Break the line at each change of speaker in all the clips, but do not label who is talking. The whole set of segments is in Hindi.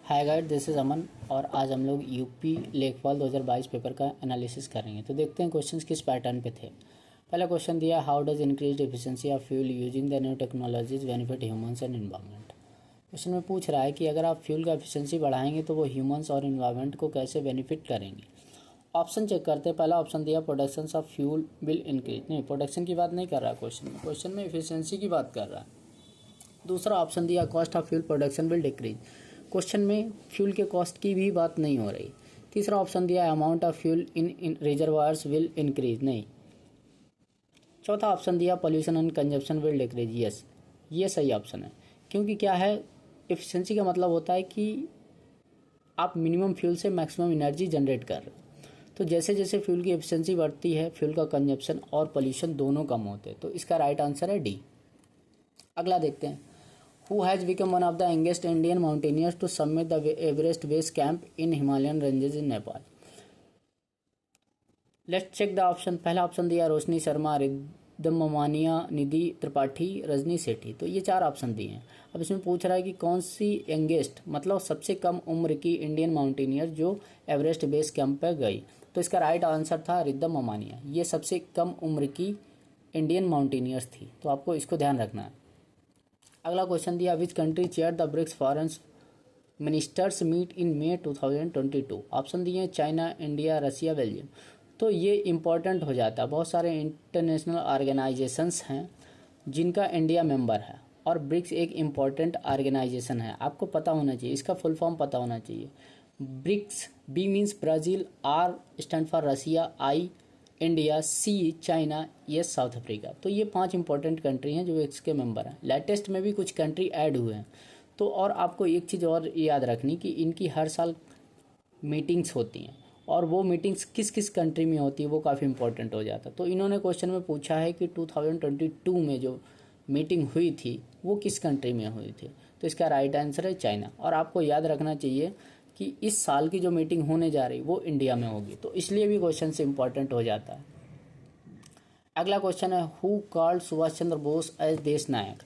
हाय गाइड, दिस इज़ अमन और आज हम लोग यूपी लेखपाल 2022 पेपर का एनालिसिस करेंगे। तो देखते हैं क्वेश्चंस किस पैटर्न पे थे। पहला क्वेश्चन दिया, how does increase efficiency of fuel using the new technologies benefit humans and environment. Question में पूछ रहा है कि अगर आप फ्यूल का एफिशिएंसी बढ़ाएंगे तो वो ह्यूमंस और एनवायरनमेंट को कैसे बेनिफिट करेंगे। ऑप्शन चेक करते हैं। पहला ऑप्शन दिया, production of fuel will increase. नहीं, प्रोडक्शन की बात नहीं कर रहा है क्वेश्चन में एफिशिएंसी की बात कर रहा है। दूसरा ऑप्शन दिया, cost of fuel production will decrease. Question में फ्यूल के कॉस्ट की भी बात नहीं हो रही। तीसरा ऑप्शन दिया, amount of fuel in reservoirs will increase. नहीं। चौथा ऑप्शन दिया, pollution and consumption will decrease. Yes, ये सही ऑप्शन है, क्योंकि क्या है, एफिशिएंसी का मतलब होता है कि आप मिनिमम फ्यूल से मैक्सिमम एनर्जी जनरेट कर रहे हो। तो जैसे जैसे फ्यूल की एफिशिएंसी बढ़ती है, फ्यूल का कंजप्शन और पोल्यूशन दोनों कम होते हैं। तो इसका राइट आंसर है डी। अगला देखते हैं, Who has become one of the youngest Indian mountaineers to summit the Everest Base Camp in Himalayan ranges in Nepal? Let's check the option. पहला ऑप्शन दिया, रोशनी शर्मा, रिद्धम ममानिया, निधि त्रिपाठी, रजनी सेठी। तो ये चार ऑप्शन दिए हैं। अब इसमें पूछ रहा है कि कौन सी यंगेस्ट मतलब सबसे कम उम्र की इंडियन माउंटेनियर जो एवरेस्ट बेस कैंप पर गई। तो इसका राइट आंसर था रिद्धम ममानिया। ये सबसे कम उम्र की इंडियन माउंटेनियर्स थी। तो आपको इसको ध्यान रखना है। अगला क्वेश्चन दिया, which country chair the BRICS foreign ministers meet in May 2022। Option दिए, चाइना, इंडिया, रसिया, बेल्जियम। तो ये इंपॉर्टेंट हो जाता है। बहुत सारे इंटरनेशनल ऑर्गेनाइजेशंस हैं जिनका इंडिया मेंबर है और ब्रिक्स एक इम्पॉर्टेंट ऑर्गेनाइजेशन है। आपको पता होना चाहिए, इसका फुल फॉर्म पता होना चाहिए। BRICS, B means Brazil, R stand for Russia, I India, C China, ये साउथ अफ्रीका। तो ये 5 इंपॉर्टेंट कंट्री हैं जो इसके मेंबर हैं। लेटेस्ट में भी कुछ कंट्री ऐड हुए हैं। तो और आपको एक चीज़ और याद रखनी कि इनकी हर साल मीटिंग्स होती हैं और वो मीटिंग्स किस किस कंट्री में होती है वो काफ़ी इंपॉर्टेंट हो जाता है। तो इन्होंने क्वेश्चन में पूछा है कि 2022 में जो मीटिंग हुई थी वो किस कंट्री में हुई थी। तो इसका राइट आंसर है चाइना। और आपको याद रखना चाहिए कि इस साल की जो मीटिंग होने जा रही वो इंडिया में होगी। तो इसलिए भी क्वेश्चन से इंपॉर्टेंट हो जाता है। अगला क्वेश्चन है, who called Subhash Chandra Bose as Desh Nayak.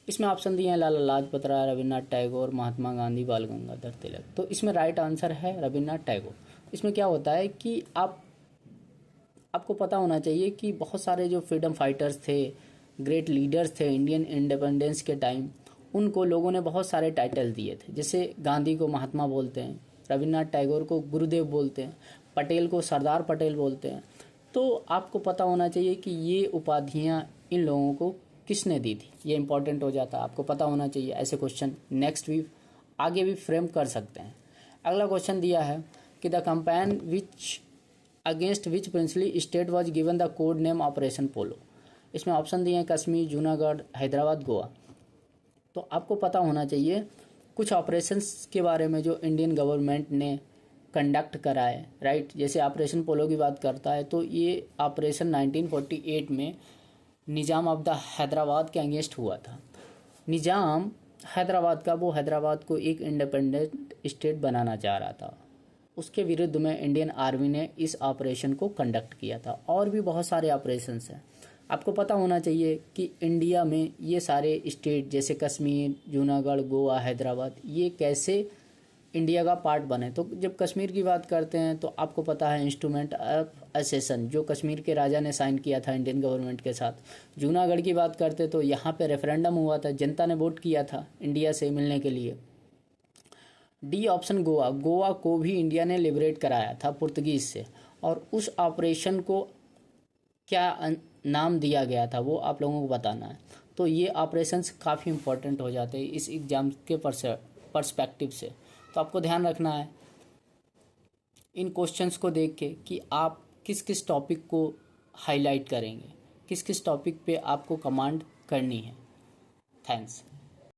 इसमें ऑप्शन दिए हैं, लाला लाजपत राय, रविन्द्रनाथ टैगोर, महात्मा गांधी, बाल गंगाधर तिलक। तो इसमें राइट आंसर है रविन्द्रनाथ टैगोर। इसमें क्या होता है कि आपको पता होना चाहिए कि बहुत सारे जो फ्रीडम फाइटर्स थे, ग्रेट लीडर्स थे इंडियन इंडिपेंडेंस के टाइम, उनको लोगों ने बहुत सारे टाइटल दिए थे। जैसे गांधी को महात्मा बोलते हैं, रविन्द्रनाथ टैगोर को गुरुदेव बोलते हैं, पटेल को सरदार पटेल बोलते हैं। तो आपको पता होना चाहिए कि ये उपाधियां इन लोगों को किसने दी थी। ये इंपॉर्टेंट हो जाता है, आपको पता होना चाहिए। ऐसे क्वेश्चन नेक्स्ट भी आगे भी फ्रेम कर सकते हैं। अगला क्वेश्चन दिया है कि the campaign which against which princely state was given the code name operation polo. इसमें ऑप्शन दिए हैं, कश्मीर, जूनागढ़, हैदराबाद, गोवा। तो आपको पता होना चाहिए कुछ ऑपरेशंस के बारे में जो इंडियन गवर्नमेंट ने कंडक्ट करा है, राइट। जैसे ऑपरेशन पोलो की बात करता है तो ये ऑपरेशन 1948 में निज़ाम ऑफ द हैदराबाद के अगेंस्ट हुआ था। निज़ाम हैदराबाद का, वो हैदराबाद को एक इंडिपेंडेंट स्टेट बनाना चाह रहा था। उसके विरुद्ध में इंडियन आर्मी ने इस ऑपरेशन को कंडक्ट किया था। और भी बहुत सारे ऑपरेशंस हैं। आपको पता होना चाहिए कि इंडिया में ये सारे स्टेट जैसे कश्मीर, जूनागढ़, गोवा, हैदराबाद, ये कैसे इंडिया का पार्ट बने। तो जब कश्मीर की बात करते हैं तो आपको पता है इंस्ट्रूमेंट ऑफ असेसन जो कश्मीर के राजा ने साइन किया था इंडियन गवर्नमेंट के साथ। जूनागढ़ की बात करते तो यहाँ पे रेफरेंडम हुआ था, जनता ने वोट किया था इंडिया से मिलने के लिए। D option, Goa. गोवा को भी इंडिया ने लिबरेट कराया था पुर्तगीज से, और उस ऑपरेशन को क्या नाम दिया गया था वो आप लोगों को बताना है। तो ये ऑपरेशंस काफ़ी इंपॉर्टेंट हो जाते हैं इस एग्ज़ाम के पर्सपेक्टिव से। तो आपको ध्यान रखना है इन क्वेश्चंस को देख के कि आप किस किस टॉपिक को हाईलाइट करेंगे, किस किस टॉपिक पे आपको कमांड करनी है। थैंक्स।